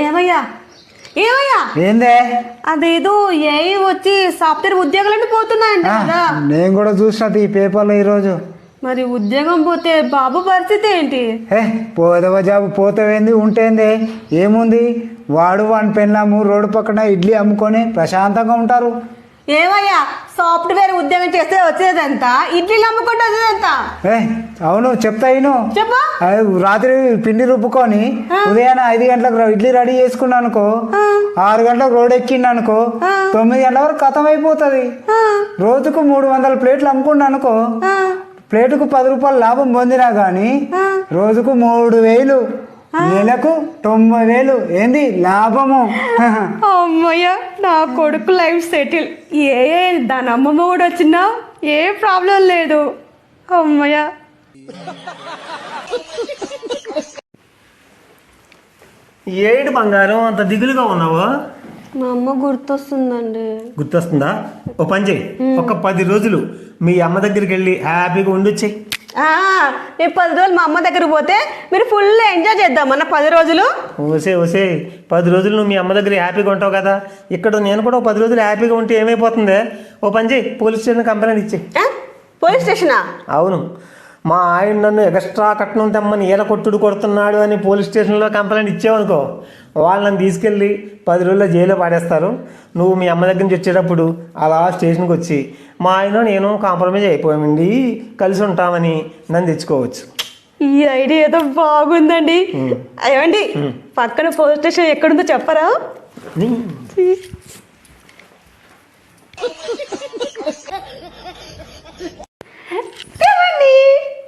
ఏమయ్యా ఏమయ్యా ఏందే అదేదో ఏఐ వచ్చి సాఫ్ట్వేర్ ఉద్యోగాలన్నీ పోతున్నాయంట కదా. నేను కూడా చూసినది ఈ పేపర్లో ఈరోజు. మరి ఉద్యోగం పోతే బాబు పరిస్థితి ఏంటి? పోదవ జాబు పోతావేంది ఉంటేంది ఏముంది, వాడు వాని పెళ్ళాము రోడ్డు పక్కన ఇడ్లీ అమ్ముకొని ప్రశాంతంగా ఉంటారు. ఏమయ్యా సాఫ్ట్వేర్ ఉద్యోగం చేస్తే వచ్చేదంత, ఇడ్లీలు అమ్ముకుంటే వచ్చేదంత. అవును చెప్తాను. చెప్పు. రాత్రి పిండి రుబ్బుకొని ఉదయాన్నే 5 గంటలకు ఇడ్లీ రెడీ చేసుకున్నా అనుకో, 6 గంటలకు రోడ్ ఎక్కిండు అనుకో, 9 గంటల వరకు ఖతం అయిపోతుంది. రోజుకు 300 ప్లేట్లు అమ్ముకున్నా అనుకో, ప్లేటుకు 10 రూపాయలు లాభం పొందినా కానీ రోజుకు 3000, నెలకు 90,000 ఏంది లాభము. అమ్మయ్య నా కొడుకు లైఫ్ సెటిల్. దాని అమ్మమ్మ కూడా వచ్చినా ఏ ప్రాబ్లం లేదు. అమ్మయ్య. ఏడు బంగారం అంత దిగులుగా ఉన్నావు? మా అమ్మ గుర్తొస్తుందండి. గుర్తొస్తుందా? ఓ పని చేయి, ఒక 10 రోజులు మీ అమ్మ దగ్గరికి వెళ్ళి హ్యాపీగా ఉండొచ్చాయి. నేను 10 రోజులు మా అమ్మ దగ్గరికి పోతే మీరు ఫుల్ ఎంజాయ్ చేద్దామన్న 10 రోజులు. ఓసే 10 రోజులు నువ్వు మీ అమ్మ దగ్గర హ్యాపీగా ఉంటావు కదా, ఇక్కడ నేను కూడా 10 రోజులు హ్యాపీగా ఉంటే ఏమైపోతుంది? ఓ పని చేయి, పోలీస్ స్టేషన్ కంప్లైంట్ ఇచ్చే. పోలీస్ స్టేషనా? అవును, మా ఆయన నన్ను ఎక్స్ట్రా కట్నం తెమ్మని ఈల కొట్టుడు కొడుతున్నాడు అని పోలీస్ స్టేషన్లో కంప్లైంట్ ఇచ్చావనుకో, వాళ్ళని తీసుకెళ్ళి 10 రోజుల్లో జైల్లో పాడేస్తారు. నువ్వు మీ అమ్మ దగ్గర నుంచి వచ్చేటప్పుడు అలా స్టేషన్కి వచ్చి మా ఆయన నేను కాంప్రమైజ్ అయిపోయామండి, కలిసి ఉంటామని నన్ను తెచ్చుకోవచ్చు. ఈ ఐడియా ఏదో బాగుందండి. ఏమండి పక్కన పోలీస్ స్టేషన్ ఎక్కడుందో చెప్పరా?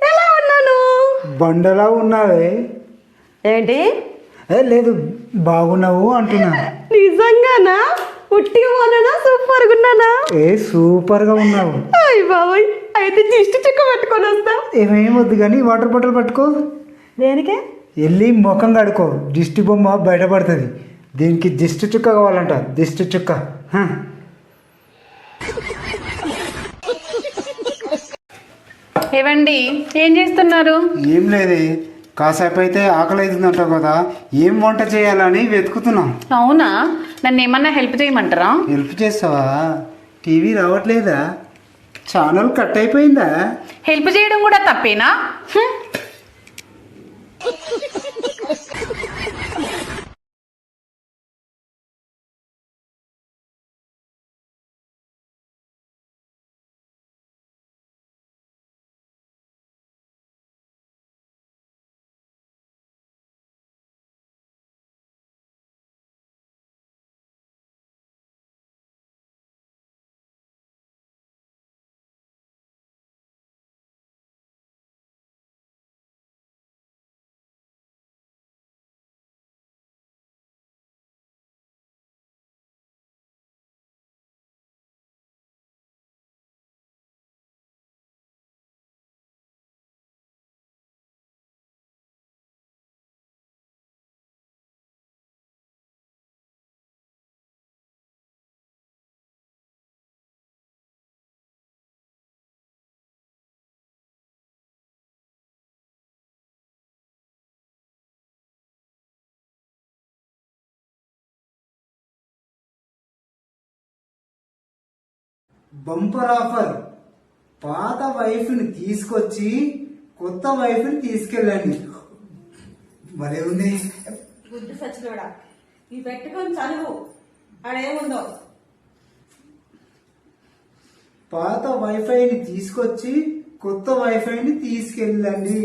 ఎలా ఉన్నాను? బండలా ఉన్నావే. ఏంటి? లేదు బాగున్నావు అంటున్నా. నిజంగానా? ఉట్టిగా ఉన్నానా సూపర్గా ఉన్నానా? సూపర్గా ఉన్నావు. అయ్య బాబాయ్, అయితే దిష్టి చుక్క పెట్టుకొని వస్తా. ఏమేమొద్దు కానీ వాటర్ బాటిల్ పట్టుకో. దేనికే? వెళ్ళి ముఖం కడుకో, దిష్టి బొమ్మ బయటపడుతుంది. దీనికి దిష్టి చుక్క కావాలంట, దిష్టి చుక్క. ఏవండి ఏం చేస్తున్నారు? ఏం లేదే, కాసేపు అయితే ఆకలి అవుతుందంటావు కదా, ఏం వంట చేయాలని వెతుకుతున్నాం. అవునా, నన్ను ఏమన్నా హెల్ప్ చేయమంటారా? హెల్ప్ చేస్తావా? టీవీ రావట్లేదా? ఛానల్ కట్ అయిపోయిందా? హెల్ప్ చేయడం కూడా తప్పేనా? బంపర్ ఆఫర్, పాత వైఫ్ని తీసుకొచ్చి కొత్త వైఫ్ని తీసుకెళ్ళండి. భలే ఉంది. గుడ్డు సచ్చినోడా, ఈ పెట్టుకొని చదువు ఆడేముందో. పాత వైఫైని తీసుకొచ్చి కొత్త వైఫైని తీసుకెళ్ళండి.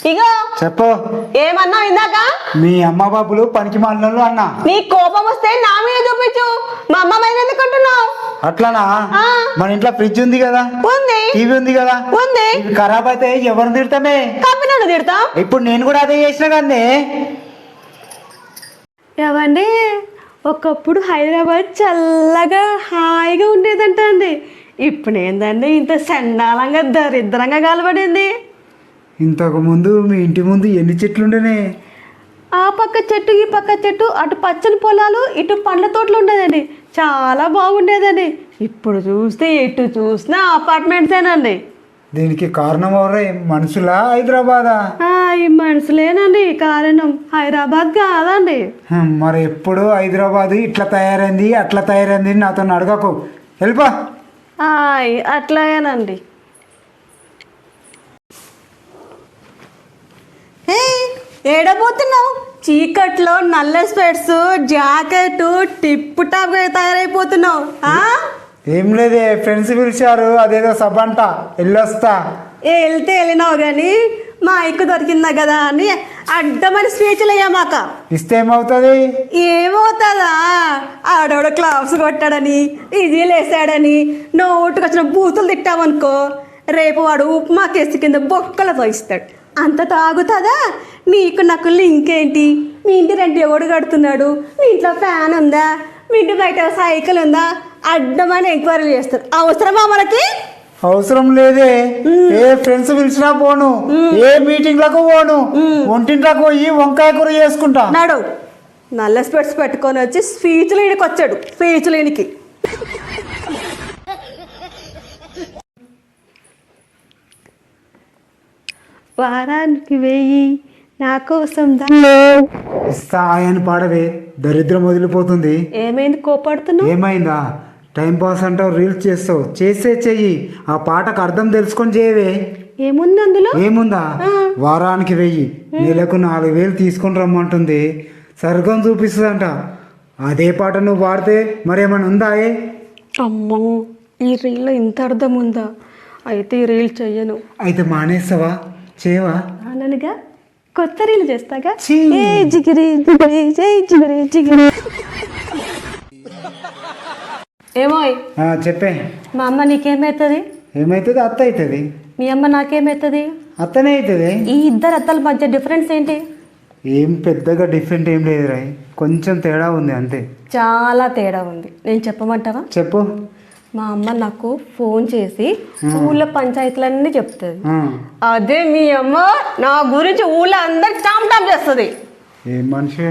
ఇగో చెప్పు. ఏమన్నా ఇందాక? మీ అమ్మ బాబులు పనికి మాలినోళ్ళు అన్నా. నీ కోపం వస్తే నా మీద చూపించు, మా అమ్మ మీద ఎందుకుంటున్నావు? అట్లానా? మన ఇంట్లో ఫ్రిడ్జ్ ఉంది కదా, ఉంది. టీవీ ఉంది కదా, ఉంది. ఖరాబ్ అయితే ఎవరిని తిడతామే? కంపెనీ తిడతా. ఇప్పుడు నేను కూడా అదే చేసిన కానీ. ఏవండి, ఒకప్పుడు హైదరాబాద్ చల్లగా హాయిగా ఉండేదంట అండి. ఇప్పుడు ఏందండి ఇంత చండాలంగా దరిద్రంగా కలబడింది. ఇంతకు ముందు మీ ఇంటి ముందు ఎన్ని చెట్లు ఉండేనే? ఆ పక్క చెట్టు ఈ పక్క చెట్టు, అటు పచ్చని పొలాలు ఇటు పండ్ల తోటలు ఉండేదండి. చాలా బాగుండేదండి. ఇప్పుడు చూస్తే ఎటు చూసినా అపార్ట్మెంట్సేనండి. దీనికి కారణం ఎవరే, మనుషులా హైదరాబాదా? ఈ మనుషులేనండి కారణం, హైదరాబాద్ కాదండి. మరి ఎప్పుడు హైదరాబాద్ ఇట్లా తయారైంది అట్లా తయారైంది నాతో అడగకు, వెళ్ళిపా. అట్లాగేనండి. ఏడబోతున్నావు? చీకట్లో నల్ల స్పెట్స్, జాకెట్, టిప్ టాప్ తయారైపోతున్నావు. ఏం లేదే, ఫ్రెండ్స్ పిలిచారు, అదేదో సభ అంట, వెళ్ళొస్తా. వెళ్తే వెళ్ళినావు కానీ మా ఐక్కు దొరికిందా కదా అని అడ్డమని స్పీచ్లు అయ్యామాక. ఇస్తే ఏమవుతుంది? ఏమవుతుందా, ఆడవాడు క్లాప్స్ కొట్టాడని, ఈజీలు వేసాడని నోటుకు వచ్చిన బూతులు తిట్టామనుకో, రేపు వాడు ఉప్మా కేసు కింద బొక్కలతో ఇస్తాడు. అంత తాగుతుందా? నీకు నాకు లింక్ ఏంటి? మీ ఇంటి రెంట్ ఎవడు కడుతున్నాడు? మీ ఇంట్లో ఫ్యాన్ ఉందా? మీ ఇంటి బయట సైకిల్ ఉందా? అడ్డమని ఎంక్వైరీలు చేస్తారు. అవసరమా మనకి? అవసరం లేదే. ఏ ఫ్రెండ్స్ పిలిచినా పోను, ఏ మీటింగ్లకు పోను, ఒంటింట్లోకి పోయి వంకాయ కూర చేసుకుంటా. నాడు నల్ల స్పెట్స్ పెట్టుకొని వచ్చి స్పీచ్లు ఈయనకి వచ్చాడు, స్పీచ్లు ఈయనకి. వారానికి 1000 నా కోసం ఇస్తా అని పాడవే, దరిద్రం వదిలిపోతుంది. ఏమైంది, కోపడుతున్నావు? ఏమైందా? టైం పాస్ అంటావు, రీల్స్ చేస్తావు, చేసే చెయ్యి. ఆ పాటకు అర్థం తెలుసుకొని చేయవే. ఏముంది అందులో? ఏముందా? వారానికి 1000, నెలకు 4000 తీసుకొని రమ్మంటుంది, సర్గం చూపిస్తుందంట. అదే పాట నువ్వు పాడితే మరేమన్నా ఉందా? అమ్మో, ఈ రీల్లో ఇంత అర్థం ఉందా? అయితే ఈ రీల్ చెయ్యను. అయితే మానేస్తావా? చేయవా? అనగా కొత్త రీల్ చేస్తాగా. ఛీ. ఏ జిగిరి జిగిరి జై జిగిరి జిగిరి. ఏమో చెప్పే. మా అమ్మ నీకేమవుతుంది? ఏమవుతుంది? అత్త అవుతుంది. మీ అమ్మ నాకేమవుతుంది? అత్తనే అవుతుంది. ఈ ఇద్దరు అత్తల మధ్య డిఫరెన్స్ ఏంటి? ఏం పెద్దగా డిఫరెంట్ ఏం లేదు రాయ్, కొంచెం తేడా ఉంది అంతే. చాలా తేడా ఉంది. నేను చెప్పమంటావా? చెప్పు. మా అమ్మ నాకు ఫోన్ చేసి ఊళ్ళో పంచాయతీలన్నీ చెప్తుంది. ఆ. అదే మీ అమ్మ నా గురించి ఊళ్ళో అందరికి టామ్ టామ్ చేస్తుంది. ఏం మనిషి?